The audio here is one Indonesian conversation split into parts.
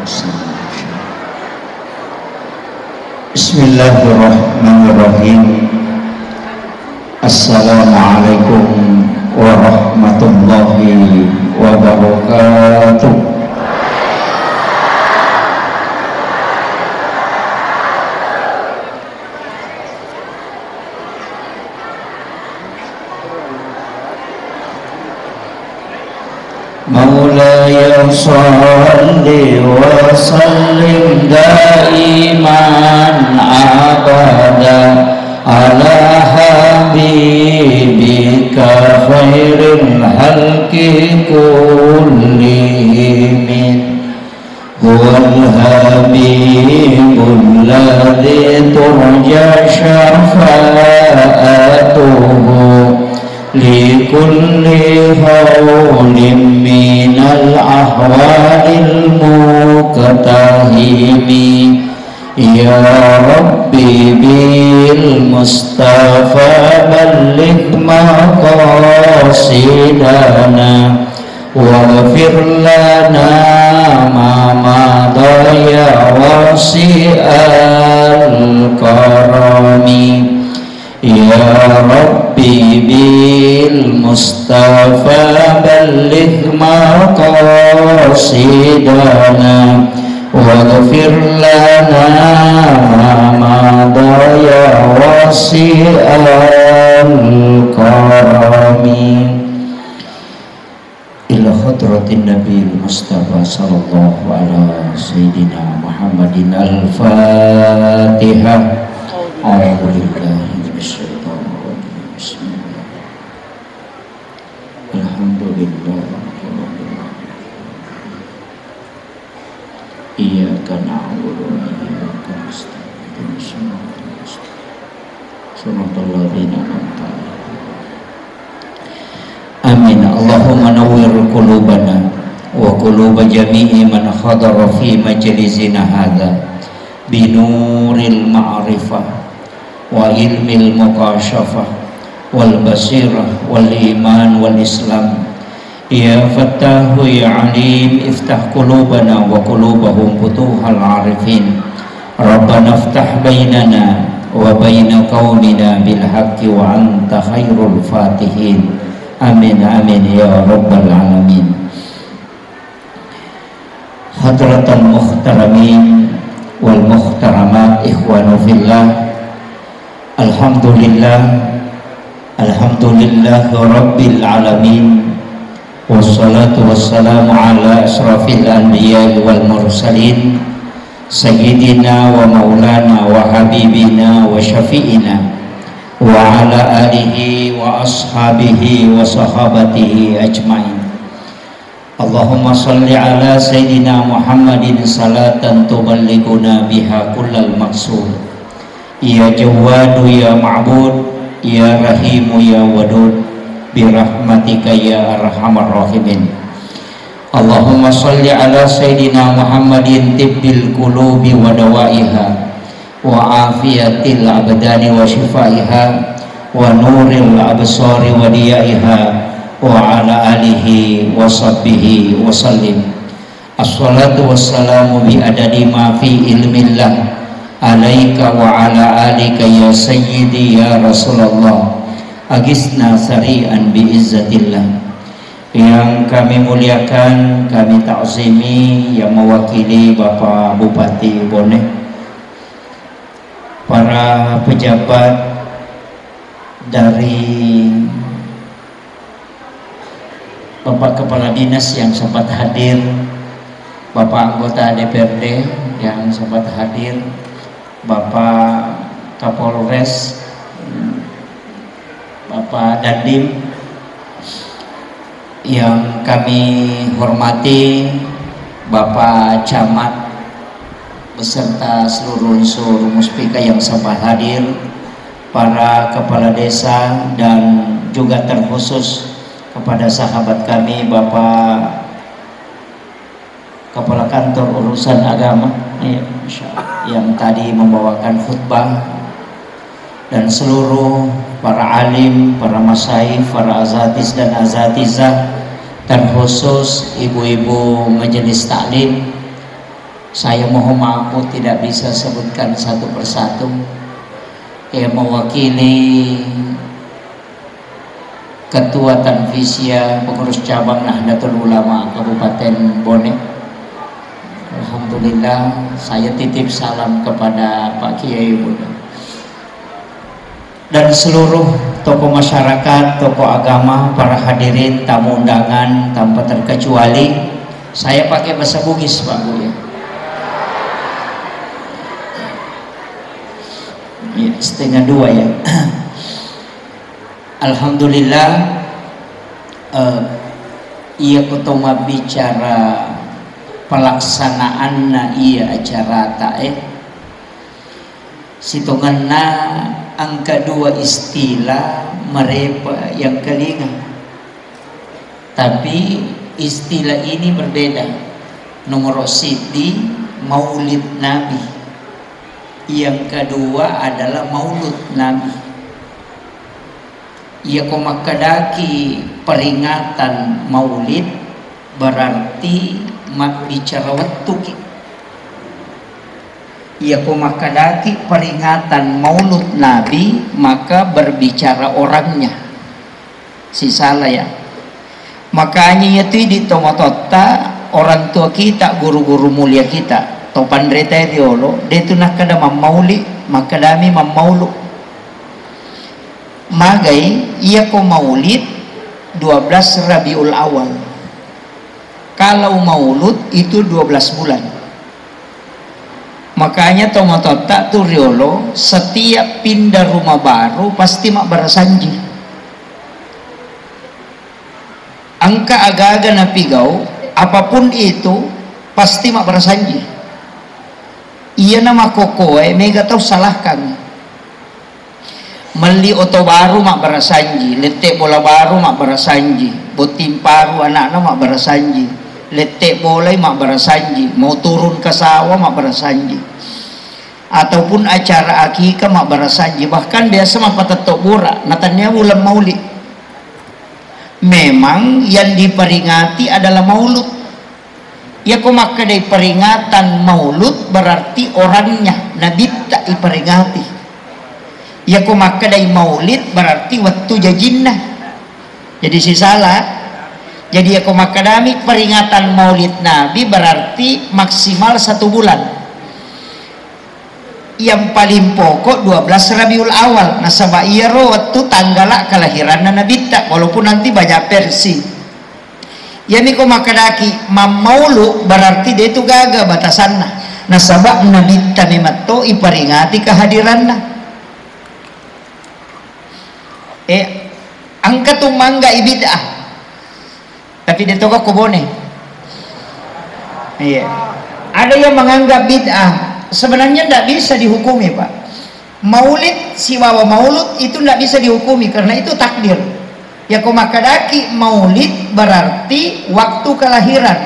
Bismillahirrahmanirrahim. Assalamualaikum warahmatullahi wabarakatuh. Maulaya sholli wa sallim daiman abada ala habibika khairil halqi kullihim huwal habibul ladzi turja syafa'atuhu likulli hawlim minal ahwalil muqtahimi ya rabbi bil mustafa balligh maqasidana waghfir lana ma madaya wasi'al karami ya rabbi bil mustafa balligh maqasidana waghfir lana ma madaya wasi'al karami ila hadratin nabi mustafa sallallahu ala sayyidina muhammadin al-fatihah. Alhamdulillah. Alhamdulillah. Iyyaka na'budu wa iyyaka nasta'in. Shiratal ladzina an'amta 'alaihim. Amin. Allahumma nawwir qulubana wa quluba jami'i man hadara fi majlisina hadza binuril ma'rifah wa ilmil muqasyafah wal basirah wal iman wal islam ya fattahu ya alim iftah qulubana wa qulubahum futuhal arifin rabbana iftah bainana wa baina qaumina bil haqqi wa anta khairul fatihin amin amin ya rabbal alamin. Hadratal muhtaramin wal muhtaramat ikhwanu fillah, alhamdulillah rabbil alamin, wassalatu wassalamu ala asrafil anbiya wal mursalin sayyidina wa maulana wa habibina wa syafi'ina wa ala alihi wa ashabihi wa sahabatihi ajmain. Allahumma salli ala sayyidina Muhammadin salatan tuballighuna biha kullal maqsud ya jawadu ya ma'bud ya rahimu ya wadud birahmatika ya arhamar rahimin. Allahumma salli ala sayyidina Muhammadin tibbil qulubi wa dawaiha wa afiyatil abdani wa shifaiha wa nuril absari wa diyaiha wa ala alihi wa sahbihi wa sallim. Assalatu wassalamu bi adadi ma fi ilmillah alaika wa ala alika ya sayyidi ya Rasulullah agisna sari'an biizzatillah. Yang kami muliakan, kami ta'zimi, yang mewakili Bapak Bupati Boneh, para pejabat dari Bapak Kepala Dinas yang sempat hadir, Bapak anggota DPRD yang sempat hadir, Bapak Kapolres, Bapak Dandim yang kami hormati, Bapak Camat beserta seluruh unsur muspika yang sempat hadir, para kepala desa, dan juga terkhusus kepada sahabat kami Bapak Kepala Kantor Urusan Agama yang tadi membawakan khutbah, dan seluruh para alim, para masyayikh, para azatis dan azatizah, terkhusus ibu-ibu majelis taklim, Saya mohon maaf tidak bisa sebutkan satu persatu. Yang mewakili Ketua Tanfisya Pengurus Cabang Nahdlatul Ulama Kabupaten Bone. Alhamdulillah, saya titip salam kepada Pak Kiai Buddha dan seluruh tokoh masyarakat, tokoh agama, para hadirin, tamu undangan tanpa terkecuali. Saya pakai bahasa Bugis, Pak Buya. Ya, setengah dua ya. Alhamdulillah, ia kutoma bicara pelaksanaan ia acara tae situnganna angka dua istilah mereka yang kelinga, tapi istilah ini berbeda. Nomor siti maulid Nabi, yang kedua adalah maulud Nabi. Ia komakadaki peringatan maulid berarti mak bicara waktu. Ia komakadaki peringatan maulud Nabi maka berbicara orangnya. Si salah ya. Makanya itu di tomatota orang tua kita, guru-guru mulia kita, topan reta diolo, dia tu nak kada mamauli, makadami mamaulu. Magai ia ko maulid 12 Rabiul Awal. Kalau maulud itu 12 bulan. Makanya tomatota tu riolo setiap pindah rumah baru pasti mak berasanji. Angka aga-aga na pigau apapun itu pasti mak berasanji. Iya nama kokoe mega tau salahkan. Meli oto baru mak berasanji, letek bola baru mak berasanji, botim paru anak-anak mak berasanji, letek bola mak berasanji, mau turun ke sawah mak berasanji, ataupun acara akikah mak berasanji. Bahkan biasa mak patetok borak natanya bulan maulid. Memang yang diperingati adalah maulud. Ya kok maka dari peringatan maulud berarti orangnya Nabi tak diperingati. Ya kok maka dari maulid berarti waktu jajinah. Jadi si salah. Jadi ya kok maka dari peringatan maulid Nabi berarti maksimal 1 bulan. Yang paling pokok 12 Rabiul Awal. Nah sabah iya waktu tanggal kelahiran Nabi tak, walaupun nanti banyak versi. Ya miko makadaki mamaulu berarti dia itu gagal batasanna. Nah sabab Nabi tak memato iperingati kehadiranna. Angkat tu mangga ibidah. Tapi dia toka kobone. Iya. Ada yang menganggap bid'ah. Sebenarnya tidak bisa dihukumi, Pak. Maulid, siwawa maulud itu tidak bisa dihukumi karena itu takdir. Ya komakadaki maulid berarti waktu kelahiran.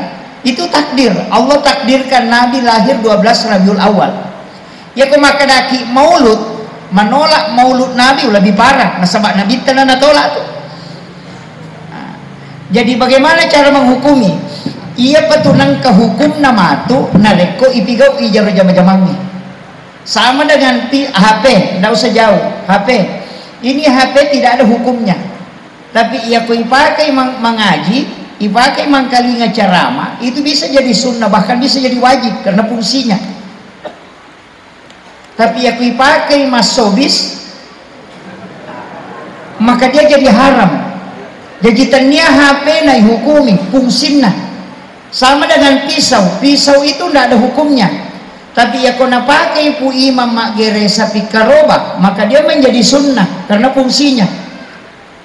Itu takdir. Allah takdirkan Nabi lahir 12 Rabiul Awal. Ya komakadaki maulud menolak maulud Nabi lebih parah. Nah sebab Nabi tanah tolak tuh. Nah, jadi bagaimana cara menghukumi? Ia petunang ke hukum nama tu naleko ipigau ijar jama-jamami. Sama dengan HP, tidak usah jauh. HP ini HP tidak ada hukumnya. Tapi ia ku ipakai mengaji, ipakai mangkali ngacarama, itu bisa jadi sunnah, bahkan bisa jadi wajib karena fungsinya. Tapi aku pakai masobis maka dia jadi haram. Jadi tania HP naik hukumi fungsinya sama dengan pisau. Pisau itu tidak ada hukumnya. Tapi ya kena pakai pu imam mak geresa pikaroba maka dia menjadi sunnah karena fungsinya.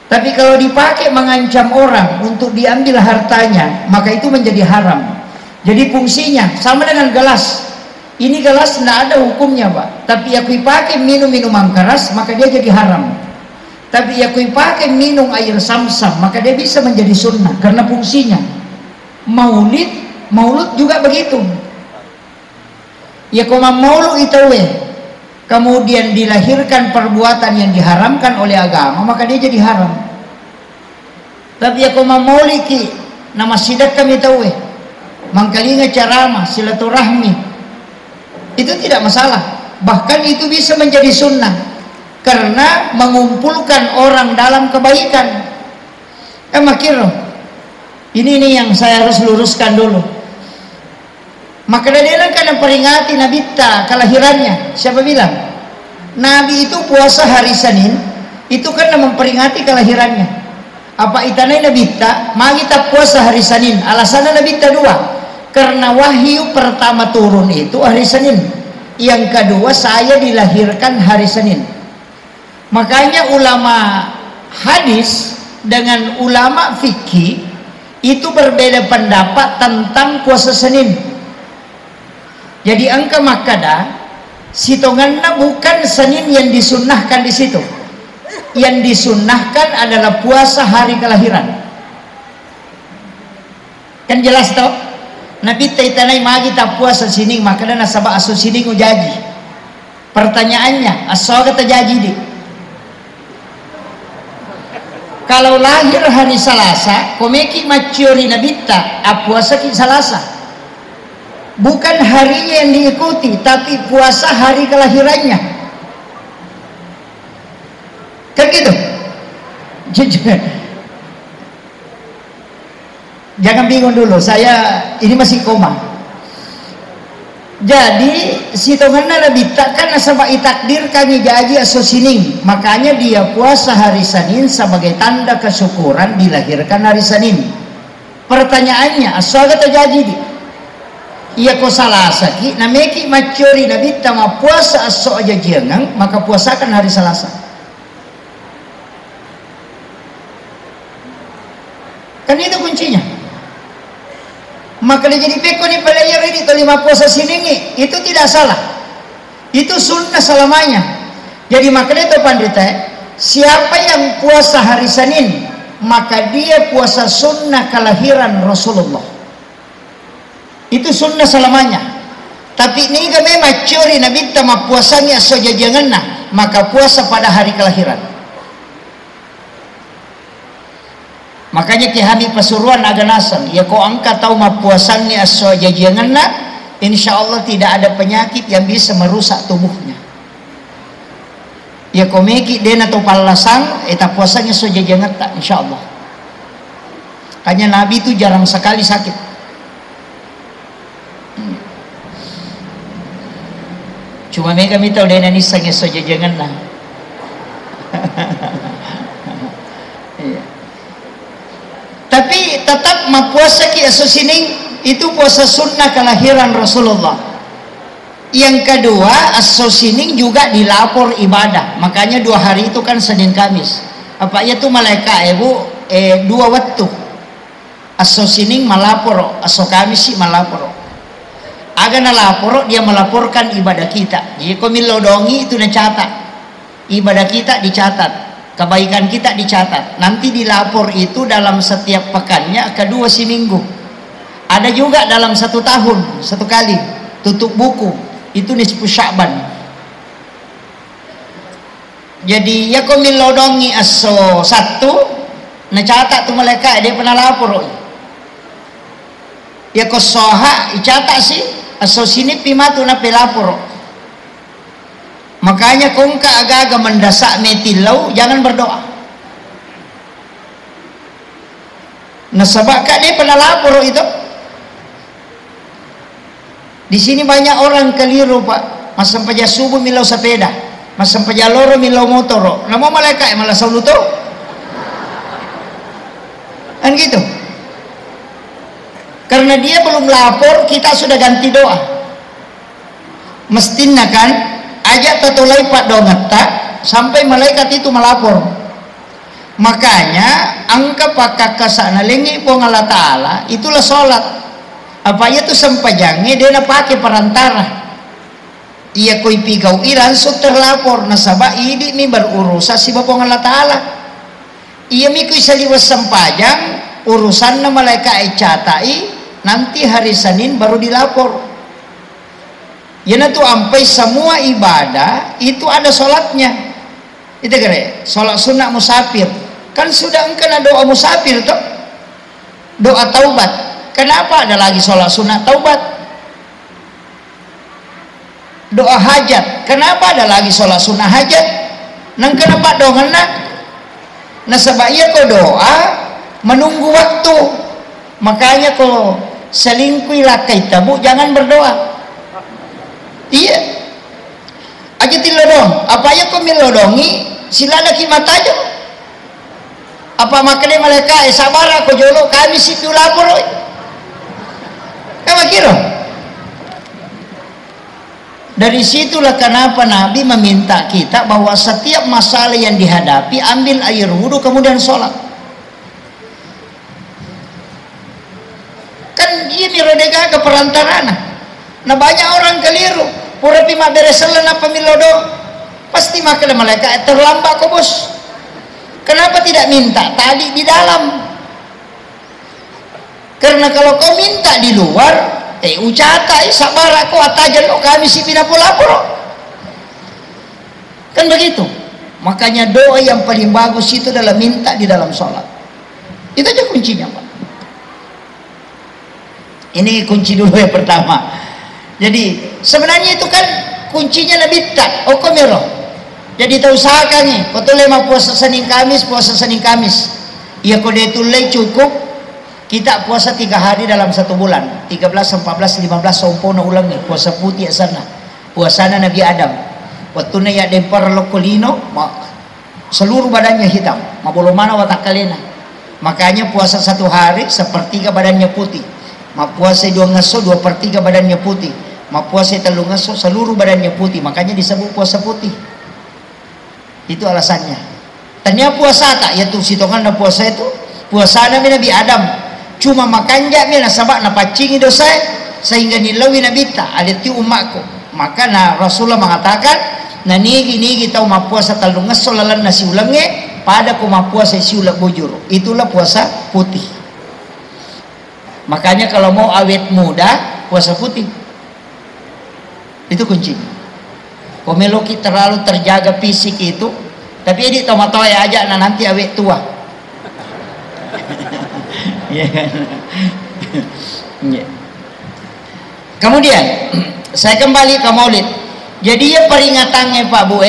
Tapi kalau dipakai mengancam orang untuk diambil hartanya maka itu menjadi haram. Jadi fungsinya sama dengan gelas. Ini gelas tidak ada hukumnya, Pak. Tapi aku pakai minum minuman keras maka dia jadi haram. Tapi aku pakai minum air samsam maka dia bisa menjadi sunnah karena fungsinya. Maulud juga begitu. Ya koma maulud itu kemudian dilahirkan perbuatan yang diharamkan oleh agama maka dia jadi haram. Tapi ya koma mauliki nama sidak kami tahu mangkalinga caramah silaturahmi itu tidak masalah, bahkan itu bisa menjadi sunnah karena mengumpulkan orang dalam kebaikan. Makiro ini yang saya harus luruskan dulu. Maka dia kan memperingati Nabi ta kelahirannya. Siapa bilang Nabi itu puasa hari Senin itu karena memperingati kelahirannya? Apa itanai Nabi ta mari kita puasa hari Senin? Alasannya Nabi ta dua, karena wahyu pertama turun itu hari Senin, yang kedua saya dilahirkan hari Senin. Makanya ulama hadis dengan ulama fikih itu berbeda pendapat tentang puasa Senin. Jadi angka makada sitonganna bukan Senin yang disunnahkan di situ. Yang disunnahkan adalah puasa hari kelahiran. Kan jelas toh? Nabi taitanai magi tak puasa sini makada nasabah asu sini ujaji. Pertanyaannya, asal kata jaji di. Kalau lahir hari Selasa, komeki maciori Nabi ta puasa ki Selasa. Bukan harinya yang diikuti, tapi puasa hari kelahirannya. Kan gitu. Jangan bingung dulu, saya ini masih koma. Jadi si tonganna Nabi takkan sama itakdir kami jaji asosining, makanya dia puasa hari Senin sebagai tanda kesyukuran dilahirkan hari Senin. Pertanyaannya, asal kata jaji di iya ko Selasa ki nameki macuri Nabi tama puasa aso aja jengang, maka puasakan hari Selasa. Kan itu kuncinya. Maka dia jadi peko nih player ini terima puasa siningi itu tidak salah, itu sunnah selamanya. Jadi makanya itu pandita, siapa yang puasa hari Senin maka dia puasa sunnah kelahiran Rasulullah, itu sunnah selamanya. Tapi ini kami macuri Nabi tama puasanya sojajanganna, maka puasa pada hari kelahiran. Makanya kihami pasuruan aganasan ya kau angkat tahu mapuasannya asal jajanganna, insya Allah tidak ada penyakit yang bisa merusak tubuhnya. Ya kau meki den atau palasang eta puasanya so jajangan tak insya Allah. Hanya Nabi itu jarang sekali sakit. Cuma mereka minta den anisangnya so jajanganna. Tapi tetap puasa ki asosining itu puasa sunnah kelahiran Rasulullah. Yang kedua asosining juga dilapor ibadah. Makanya 2 hari itu kan Senin Kamis. Apa ya tuh malaikat ibu 2 waktu. Asosining malapor, aso Kamis sih malapor. Aga nalapor dia melaporkan ibadah kita. Jadi komilodongi itu dicatat. Ibadah kita dicatat. Kebaikan kita dicatat, nanti dilapor itu dalam setiap pekannya, kedua si minggu. Ada juga dalam 1 tahun 1 kali tutup buku, itu nisfu Sya'ban. Jadi ya komil lodongi aso 1 nacatat tu malaikat dia pernah lapor. Ya kosoha icatat sih aso sini pimatu na pelapor. Makanya kung agak-agak mendasak metilau jangan berdoa. Nasabak dia pernah lapor itu. Di sini banyak orang keliru pak. Masam paja subuh milau sepeda, masam paja loro milau motor. Nama malaikat malah sauluto. Kan gitu. Karena dia belum lapor, kita sudah ganti doa. Mestinya kan ajak tatulai pak dongeta sampai malaikat itu melapor. Makanya angka pakak kasana lengi po Allah Ta'ala itulah sholat. Apa ya tuh sempajangi dia na pakai perantara. Iya koi pigau langsung terlapor nasabah ini mi berurusan si Bapak Allah Ta'ala. Iya mi koi saliwas sempajang urusan na malaikat catai nanti hari Senin baru dilapor. Ya tuh sampai semua ibadah itu ada sholatnya. Itu kira sholat sunnah musafir. Kan sudah engkau doa musafir toh, doa taubat. Kenapa ada lagi sholat sunnah taubat? doa hajat. Kenapa ada lagi sholat sunnah hajat? Nang kenapa dongan nak? Nah sebabnya kau doa menunggu waktu. Makanya kau selingkuh lakai tabu jangan berdoa. Iya. Aja tilodong. Apa ya kau milodongi? Sila laki mata aja. Apa makanya mereka sabar aku jolo kami situ lapor. Kamu kira? Dari situlah kenapa Nabi meminta kita bahwa setiap masalah yang dihadapi ambil air wudhu kemudian sholat. Kan ini rodega ke perantaraan. Nah banyak orang keliru. Pura pima bereselan apa milodo. Pasti makan malaikat terlambat kok bos. Kenapa tidak minta tadi di dalam? Karena kalau kau minta di luar, ucata sabar aku atajan lo kami si pinapulapuro. Kan begitu. Makanya doa yang paling bagus itu adalah minta di dalam sholat. Itu aja kuncinya Pak. Ini kunci dulu yang pertama. Jadi sebenarnya itu kan kuncinya Nabi tak okomero. Jadi tak usahakan nih, kau tu lema puasa Senin Kamis, Iya kau dia tulai cukup, kita puasa 3 hari dalam 1 bulan, 13, 14, 15, sempurna ulang nih, puasa putih sana, puasana Nabi Adam. Waktu na ya dempar lokolino, seluruh badannya hitam, mabolo mana watak kalena. Makanya puasa 1 hari, 1/3 badannya putih. Puasa 2 ngaso, 2/3 badannya putih. Puasa 3 ngaso, seluruh badannya putih. Makanya disebut puasa putih. Itu alasannya. Tanya puasa tak ya tuh sitongan na puasa itu puasa Nabi Adam cuma makan jamnya nasabak na pacingi dosa sehingga nilawi Nabi tak ada ti umatku. Maka na Rasulullah mengatakan na nigi kita umat puasa talung ngesolalan nasi ulangnya pada kuma puasa si ulang bujur. Itulah puasa putih. Makanya kalau mau awet muda puasa putih. Itu kuncinya. Komeloki terlalu terjaga fisik itu, tapi ini tomat-tomat aja, nah nanti awet tua. Kemudian saya kembali ke Maulid. Jadi ya peringatannya Pak Bu,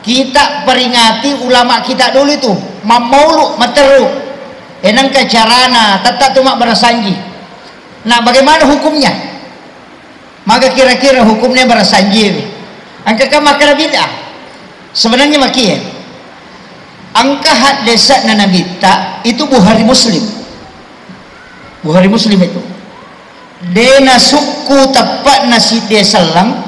kita peringati ulama kita dulu itu, mauluk materu, enang kecarana, tetap tumak berasanji. Nah bagaimana hukumnya? Maka kira-kira hukumnya berasanji. Angka makna bid'ah sebenarnya maki ya. Angka had desa na nabita itu Bukhari Muslim itu dena suku tepat nasi desa lang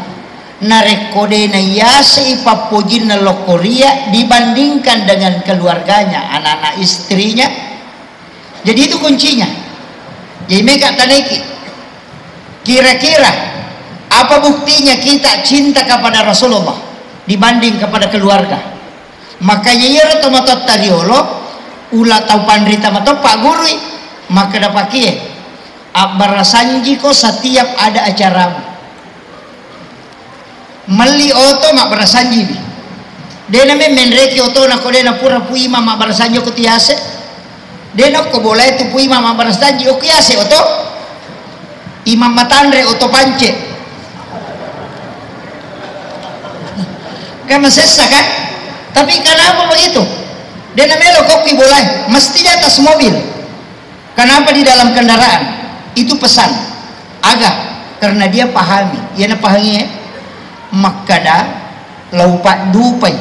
narekode na yasi papojin na lokoria dibandingkan dengan keluarganya anak-anak istrinya. Jadi itu kuncinya. Jadi mereka taniki kira-kira apa buktinya kita cinta kepada Rasulullah dibanding kepada keluarga? Makanya ya rotomatot tariolo ulah tau pandrita atau Pak Guru maka dapat kie barasanji ko setiap ada acara meli oto mak barasanji bi dena me menreki oto na ko dena pura puima mak barasanji ko tiase dena ko boleh tu puima mak barasanji o kiase oto imam matandre oto pance. Karena sesa kan, tapi kenapa begitu? Dia namanya kopi boleh, mesti di atas mobil. Kenapa di dalam kendaraan? Itu pesan, agak karena dia pahami, ia pahami makada laupat dupai,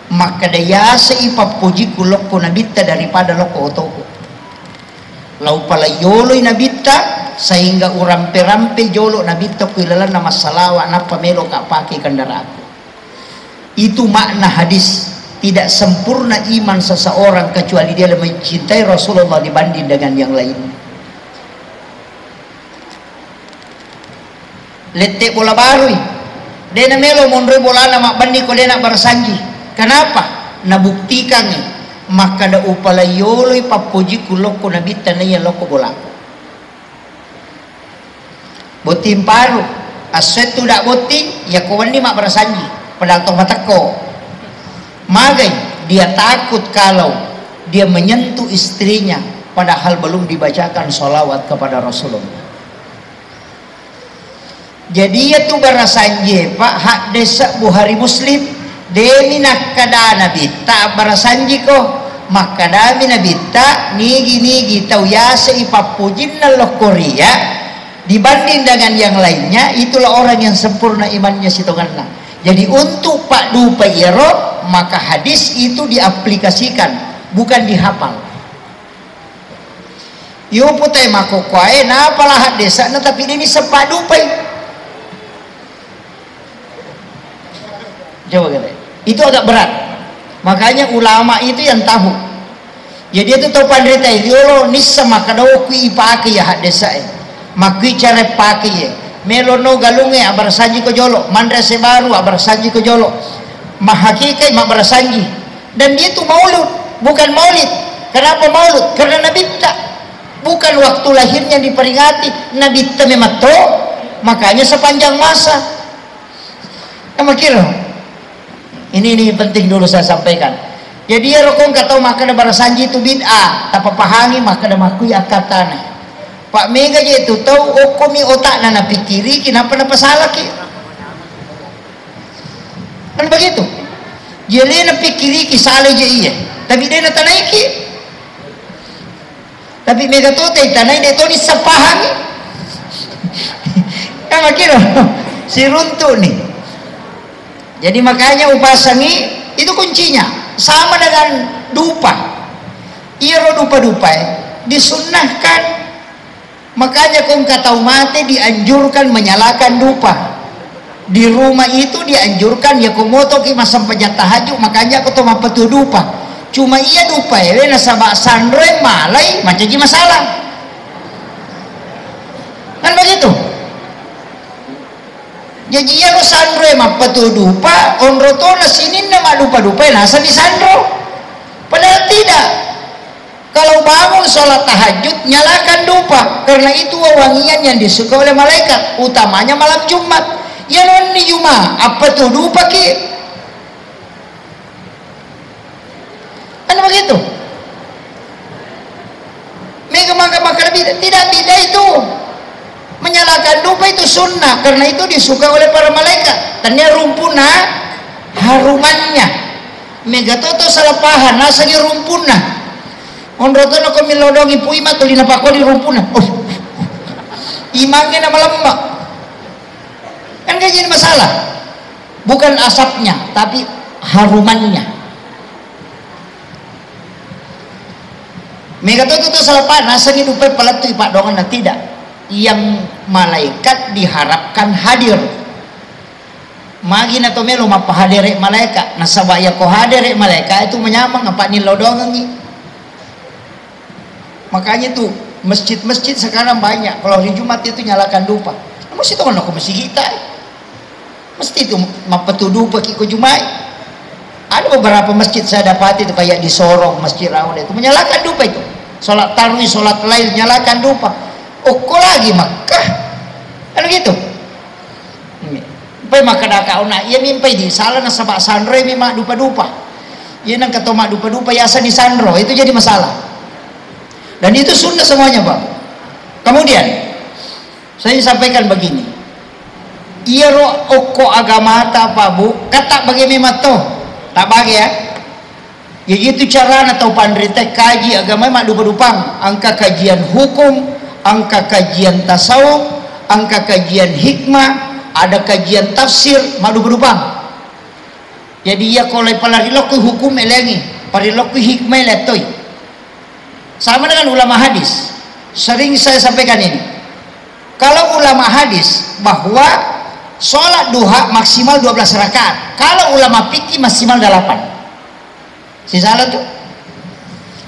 makada ya seipap puji kulok ko nabita daripada loko otoko. Laupala yolo nabita sehingga urampe-rampe jolo nabita kuilalan nama salawa napa melo kak pakai kendaraan. Itu makna hadis. Tidak sempurna iman seseorang kecuali dia mencintai Rasulullah dibanding dengan yang lain. Letek bola baru dena melo mondre bola nama bandi ko dena bersanji. Kenapa? Nabuktikan maka da upala yoloi papuji kuloko nabita na ya loko bola. Botim paru aset tu dak boting ya ko wandi mak bersanji. Padahal tong matako magai dia takut kalau dia menyentuh istrinya padahal belum dibacakan sholawat kepada Rasulullah. Jadi ya tu barasanji pak hak desa Buhari Muslim demi nakadana bita barasanji ko makadami nabita nigi tau yasa ipapujin naloh Korea dibanding dengan yang lainnya. Itulah orang yang sempurna imannya sitonganna. Jadi untuk Pak Dupa Iro maka hadis itu diaplikasikan bukan dihafal. Yo putai makokoy na pala desa na tapi ini sepak Dupai. Coba kata, itu agak berat. Makanya ulama itu yang tahu. Jadi itu tahu pandai itu lo nisa makadau kui ipake ya hak desa makui cara pakai ya. Melono galunge abar sanji ko jolo, mandra sebaru abar sanji ko jolo. Mahakikai mak barasanji. Dan dia itu maulud, bukan maulid. Kenapa maulud? Karena Nabi tak bukan waktu lahirnya diperingati, Nabi tak memang to, makanya sepanjang masa. Kamu kira? Ini penting dulu saya sampaikan. Jadi ya rokong kata maka ada barasanji itu bid'ah, tak pahangi maka ada makui akatana. Pak Mega je itu tahu okomi otak nana pikiri kenapa napa salah ki? Kan begitu. Jadi na pikiri ki salah je iya, tapi dia na tanai ki. Tapi Mega tu teh tanai dia tu ni sepahangi. Kan makira si runtuh nih. Jadi makanya upasangi itu kuncinya sama dengan dupa. Iro dupa-dupa disunnahkan. Makanya kong kata mati dianjurkan menyalakan dupa. Di rumah itu dianjurkan ya komoto ki masam pejat tahajud makanya aku toma petu dupa. Cuma iya dupa ya nasabak sandre malai macam masalah. Kan begitu. Jadi ya lo sandro mah petu dupa onroto na sinin nama dupa-dupa nasa di sandro. Padahal tidak. Kalau bangun sholat tahajud nyalakan dupa karena itu wangian yang disuka oleh malaikat, utamanya malam Jumat. Ya non di Jumat apa tuh dupa ki? Kan begitu. Mega maka tidak itu. Menyalakan dupa itu sunnah karena itu disuka oleh para malaikat. Tanya rumpuna harumannya. Mega toto salah paham nasanya rumpuna. Onroto no komilodongi puima tulina pakoli rumpuna. Oh, imangnya nama lembak. Kan gak jadi masalah. Bukan asapnya, tapi harumannya. Mega toto salah paham nasanya dupa pelatu ipak dongan tidak. Yang malaikat diharapkan hadir. Magi na to melo mapahadirek malaikat. Nasabaya ko hadirek malaikat itu menyamang apa nilodongan ni. Makanya tuh masjid-masjid sekarang banyak. Kalau hari Jumat itu nyalakan dupa. Mesti to kono mesti kita. Mesti itu mapetu dupa kiko Jumat. Ada beberapa masjid saya dapati itu kayak di Sorong, Masjid Raun itu menyalakan dupa itu. Salat tarawih, salat lail nyalakan dupa. Kok lagi Makkah kan gitu pai maka daka una ia mimpi di salah na sabak sandre mi mak dupa-dupa ia nang kata mak dupa-dupa yasa di sandro itu jadi masalah dan itu sunnah semuanya Pak. Kemudian saya sampaikan begini ia ro oko agama ta apa bu kata bagi memang to tak bagi ya itu cara atau pandrite kaji agama mak dupa-dupang angka kajian hukum angka kajian tasawuf, angka kajian hikmah, ada kajian tafsir, madu berubah. Jadi ya kalau palarilok hukum elengi, palarilok hikmah letoi. Sama dengan ulama hadis. Sering saya sampaikan ini. Kalau ulama hadis bahwa sholat duha maksimal 12 rakaat. Kalau ulama fikih maksimal 8. Si salah tuh.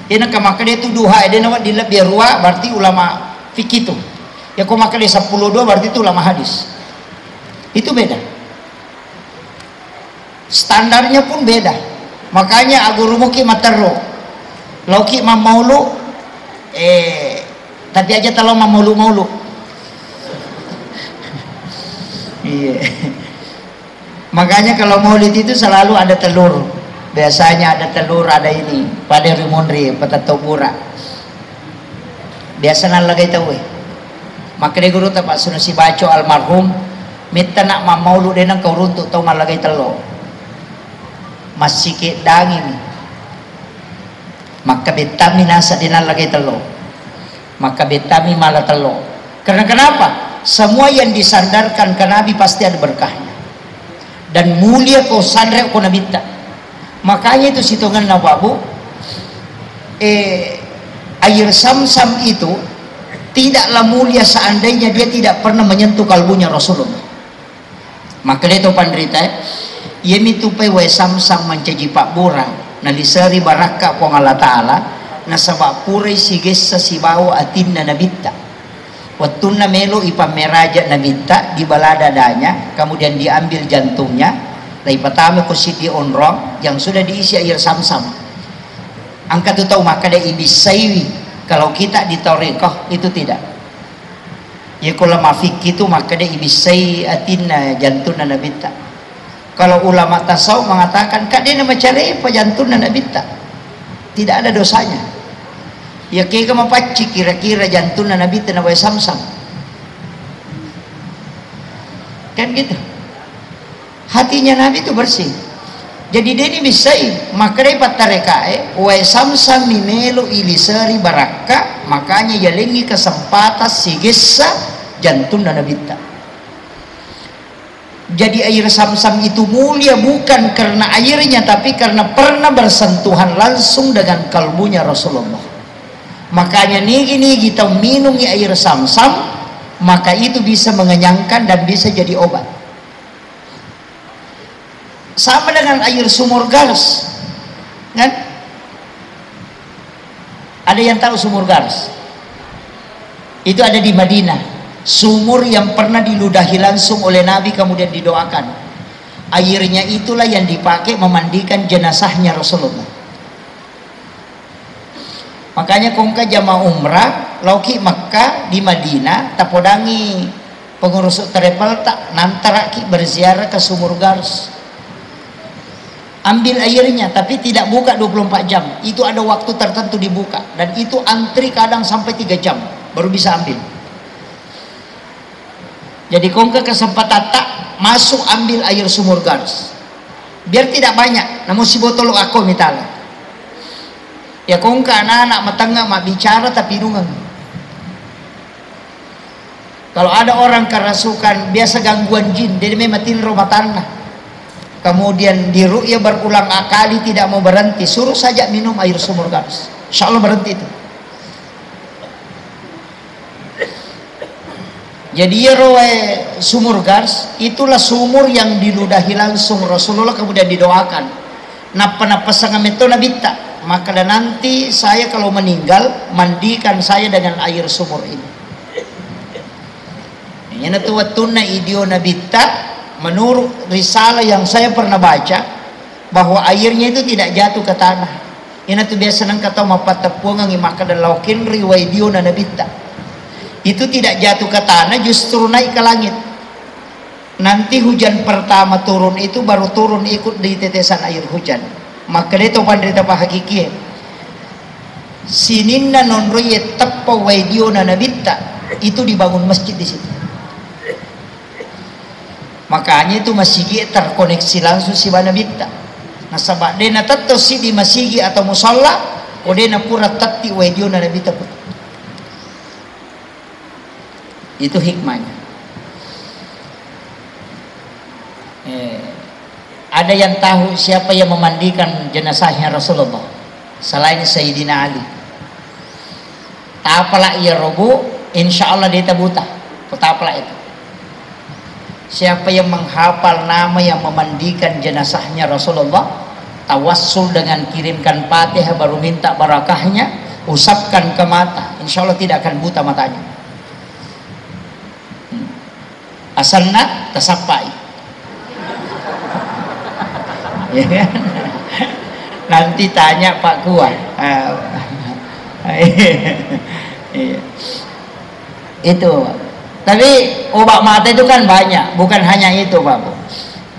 Ini maka dia itu duha, dia nawat di lebih ruah berarti ulama fikih itu ya kok maka dia 10-2 berarti itu ulama hadis itu beda standarnya pun beda makanya agu rumuki matero lauki mamaulu tapi aja kalau mamaulu iya makanya kalau maulid itu selalu ada telur biasanya ada telur ada ini pada rimunri pada tobura biasa nalagay tahu maka dia guru tapak suno si baco almarhum Mita nak mamaulu denang kau runtuk tau malagay talo. Masiki dangin. Maka betami nasa dinalagay talo. Maka betami malah talo. Karena kenapa? Semua yang disandarkan ke Nabi pasti ada berkahnya. Dan mulia kau sandar kau nabita. Makanya itu situngan na babu. Air Sam-Sam itu tidaklah mulia seandainya dia tidak pernah menyentuh kalbunya Rasulullah. Maka dia itu pandrita yemi tupai wa Sam-Sam mencaji pak burang nalisari baraka po Allah Ta'ala nasabak puray sigesa sibawa atin na nabita watun na melo ipameraja nabita di baladadanya kemudian diambil jantungnya dari pertama ko siti onrong yang sudah diisi air Sam-Sam angkat itu tahu maka dia ibisaiwi kalau kita di Tarekoh itu tidak ya kalau mafik itu maka dia ibisai atina jantuna nabita. Kalau ulama tasawuf mengatakan kak dia nama cari apa jantuna nabita, tidak ada dosanya. Ya kira mapaci kira-kira jantuna nabita nabai Sam-Sam, kan gitu. Hatinya Nabi itu bersih. Jadi dia ini bisai maka dia patarekae wa Sam-Sam mimelo ilisari baraka makanya yalengi kesempatan sigesa jantung dan nabita. Jadi air Sam-Sam itu mulia bukan karena airnya tapi karena pernah bersentuhan langsung dengan kalbunya Rasulullah. Makanya nih kita minum air Sam-Sam maka itu bisa mengenyangkan dan bisa jadi obat. Sama dengan air sumur Gars, kan? Ada yang tahu sumur Gars? Itu ada di Madinah. Sumur yang pernah diludahi langsung oleh Nabi kemudian didoakan. Airnya itulah yang dipakai memandikan jenazahnya Rasulullah. Makanya kongka jamaah umrah lauki Makkah di Madinah tapodangi pengurus travel tak nantaraki berziarah ke sumur Gars. Ambil airnya tapi tidak buka 24 jam. Itu ada waktu tertentu dibuka dan itu antri kadang sampai 3 jam baru bisa ambil. Jadi kongka kesempatan tak masuk ambil air sumur Gars. Biar tidak banyak, namun si botol aku misalnya. Ya kongka anak-anak matangga mak bicara tapi dungang. Kalau ada orang kerasukan biasa gangguan jin, dia mematin rumah tanah. Kemudian di ru'ya berulang kali tidak mau berhenti, suruh saja minum air sumur Gars. Insya Allah berhenti itu. Jadi ya sumur Gars itulah sumur yang diludahi langsung Rasulullah kemudian didoakan. Napa sangat itu nabita. Maka dan nanti saya kalau meninggal mandikan saya dengan air sumur ini. Ini tu watuna idio nabita. Menurut risalah yang saya pernah baca bahwa airnya itu tidak jatuh ke tanah. Ini tuh biasa nang kata mapatapuangan maka dan laukin riwaidio na nabita. Itu tidak jatuh ke tanah justru naik ke langit. Nanti hujan pertama turun itu baru turun ikut di tetesan air hujan. Maka dia tahu pandrita pa hakiki. Sininna non riye tappa waidio na nabita itu dibangun masjid di situ. Makanya itu masigi terkoneksi langsung si banabita. Nasabak dena tatto si di masigi atau musalla, o dena pura tatti wedio na nabita pun. Itu hikmahnya. Ada yang tahu siapa yang memandikan jenazahnya Rasulullah selain Sayyidina Ali? Tapalah ia robo, insya Allah dia tabuta. Tapalah itu. Siapa yang menghafal nama yang memandikan jenazahnya Rasulullah, tawassul dengan kirimkan Fatihah baru minta barakahnya, usapkan ke mata, insya Allah tidak akan buta matanya. Asalna tasapai. Ya kan? Nanti tanya Pak Kuat. Itu. Tapi obat mata itu kan banyak, bukan hanya itu Pak.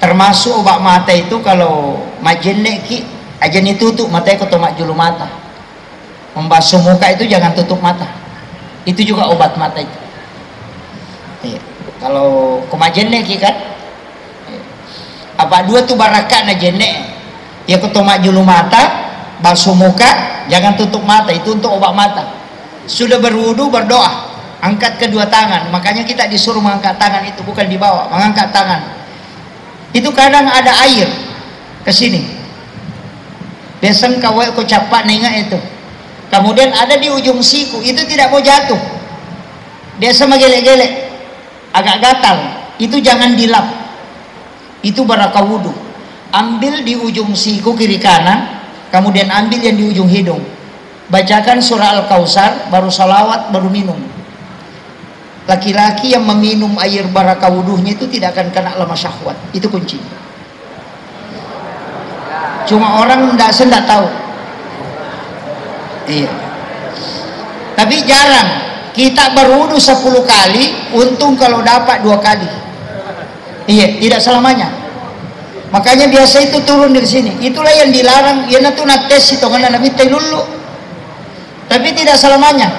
Termasuk obat mata itu kalau majenek ki aja ditutup mata itu tomak julu mata. Membasuh muka itu jangan tutup mata. Itu juga obat mata itu. kalau kumajenne kan apa dua tuh barakat na jenne ya ketoma julu mata basuh muka jangan tutup mata, itu untuk obat mata. Sudah berwudu berdoa angkat kedua tangan, makanya kita disuruh mengangkat tangan itu, bukan dibawa, mengangkat tangan itu. Kadang ada air ke sini biasanya kawai ko capak nengah itu, kemudian ada di ujung siku itu tidak mau jatuh, biasa gelek-gelek agak gatal, itu jangan dilap, itu baraka wudu. Ambil di ujung siku kiri kanan, kemudian ambil yang di ujung hidung, bacakan surah Al-Kausar, baru salawat, baru minum. Laki-laki yang meminum air baraka wuduhnya itu tidak akan kena lama syahwat, itu kunci. Cuma orang tidak tahu. Iya. Tapi jarang kita berwudu 10 kali, untung kalau dapat 2 kali. Iya, tidak selamanya. Makanya biasa itu turun dari sini. Itulah yang dilarang. Ya natu nates itu karena Nabi dulu. Tapi tidak selamanya.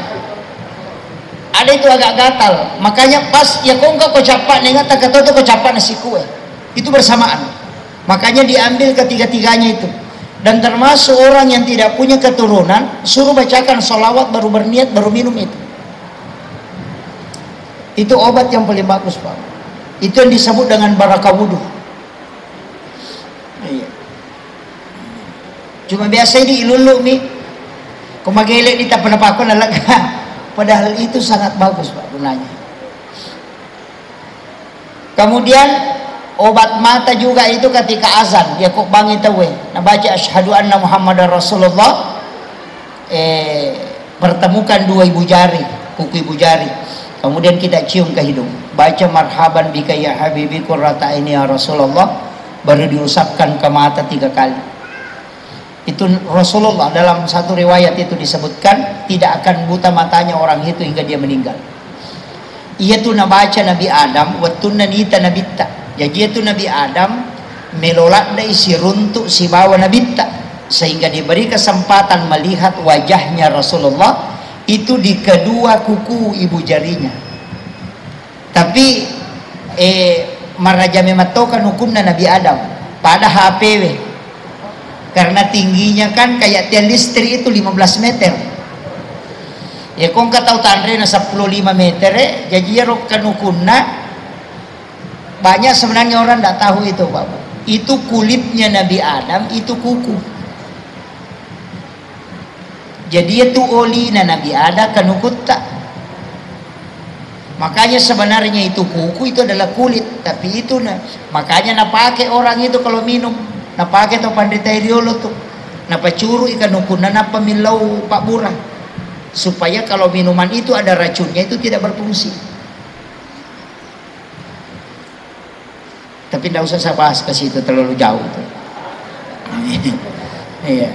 Ada itu agak gatal. Makanya pas ya kau capak nengat tak kata kau capak nasi kue. Itu bersamaan. Makanya diambil ketiga-tiganya itu. Dan termasuk orang yang tidak punya keturunan, suruh bacakan sholawat baru berniat baru minum itu. Itu obat yang paling bagus, Pak. Itu yang disebut dengan baraka wudu. Iya. Cuma biasa ini ilulu mi kumagelek di tapana pakon alaga. Padahal itu sangat bagus, Pak, gunanya. Kemudian obat mata juga itu ketika azan ya kok bangi tawe nah baca asyhadu anna muhammadar rasulullah, pertemukan 2 ibu jari, kuku ibu jari, kemudian kita cium ke hidung, baca marhaban bika ya habibi qurrata aini ya rasulullah, baru diusapkan ke mata 3 kali. Itu Rasulullah dalam satu riwayat itu disebutkan tidak akan buta matanya orang itu hingga dia meninggal. Ia tuh nabaca Nabi Adam wattunna nita nabitta. Jadi itu Nabi Adam melolak dari si runtuk si bawa nabitta, sehingga diberi kesempatan melihat wajahnya Rasulullah itu di kedua kuku ibu jarinya. Tapi maraja mematokan hukumnya Nabi Adam pada HPW karena tingginya kan kayak tiang listrik itu 15 meter ya kong katau tandre na 15 meter jadi ya rokan hukumna banyak sebenarnya orang tidak tahu itu, Pak. Itu kulitnya Nabi Adam itu kuku, jadi itu oli na Nabi Adam kanukut tak. Makanya sebenarnya itu kuku itu adalah kulit, tapi itu makanya napake orang itu kalau minum napake to pandita iriolo tuh napacuru ikan ukun napa milau Pak Burah supaya kalau minuman itu ada racunnya itu tidak berfungsi. Tapi tidak usah saya bahas ke situ terlalu jauh tuh. Iya.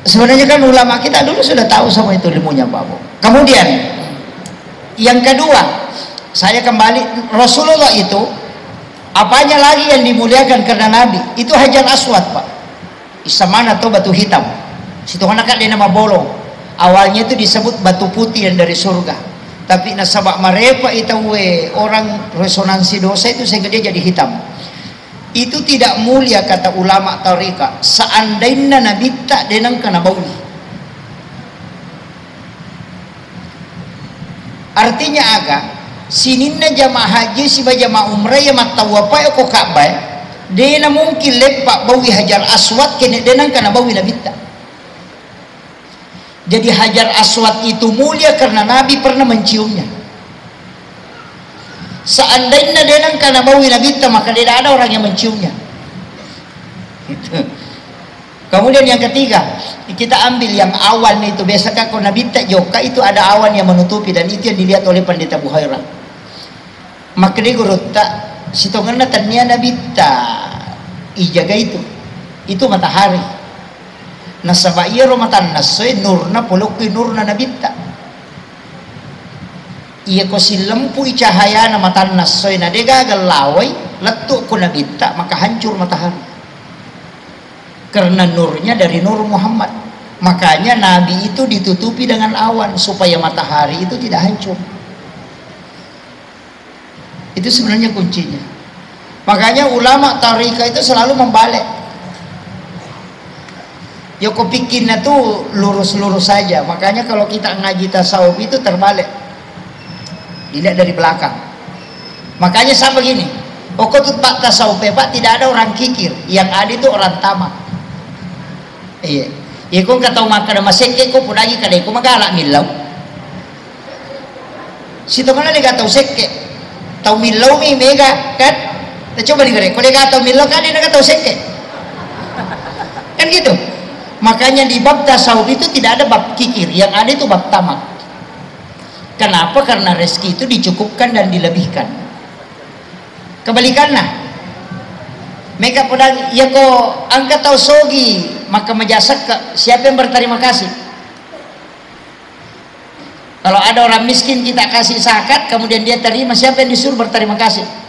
Sebenarnya kan ulama kita dulu sudah tahu sama itu ilmunya, Pak Bu. Kemudian yang kedua, saya kembali Rasulullah itu apanya lagi yang dimuliakan karena Nabi? Itu Hajar Aswad, Pak. Isamana atau batu hitam. Situ kan dia nama bolong. Awalnya itu disebut batu putih yang dari surga. Tapi nasabak marepa itu orang resonansi dosa itu sehingga dia jadi hitam. Itu tidak mulia kata ulama tarika. Seandainya Nabi tak denang kana bauli. Artinya agak sininna jamaah haji si jamaah umrah ya matawapa ya kok Ka'bah dena mungkin lepak bawi Hajar Aswad kene denang kana bawi Nabi tak. Jadi Hajar Aswad itu mulia karena Nabi pernah menciumnya. Seandainya denang kana bawi Nabi tak maka tidak ada orang yang menciumnya. Kemudian yang ketiga kita ambil yang awan itu biasakan kalau Nabi tak joka itu ada awan yang menutupi dan itu yang dilihat oleh Pendeta Buhairah. Maka dia gurut tak sitonganna tania Nabi tak ijaga itu matahari. Nasaba iya romatan nasoy nurna polokui nurna Nabi tak. Iya ko silempu cahaya na matan nasoy na dia gagal laway letuk ko Nabi tak maka hancur matahari. Karena nurnya dari nur Muhammad. Makanya Nabi itu ditutupi dengan awan supaya matahari itu tidak hancur. Itu sebenarnya kuncinya. Makanya ulama tarika itu selalu membalik. Ya kok pikirnya tuh lurus-lurus saja. Makanya kalau kita ngaji tasawuf itu terbalik, dilihat dari belakang. Makanya sama begini, pokok tuh pak tasawuf pak tidak ada orang kikir, yang ada itu orang tamak. Iya, ya kau nggak tahu makan sama seke, kau pun lagi kadang kau magalak milau. Si teman ada nggak tahu seke, tahu milau mi mega kan? Kita coba dengerin, kalau dia nggak tahu milau kan dia nggak tahu seke, kan gitu. Makanya di bab tasawuf itu tidak ada bab kikir, yang ada itu bab tamak. Kenapa? Karena rezeki itu dicukupkan dan dilebihkan. Kebalikanlah, mereka pedang ya kok angkat tahu sogi maka menjasak ke siapa yang berterima kasih? Kalau ada orang miskin kita kasih zakat kemudian dia terima, siapa yang disuruh berterima kasih?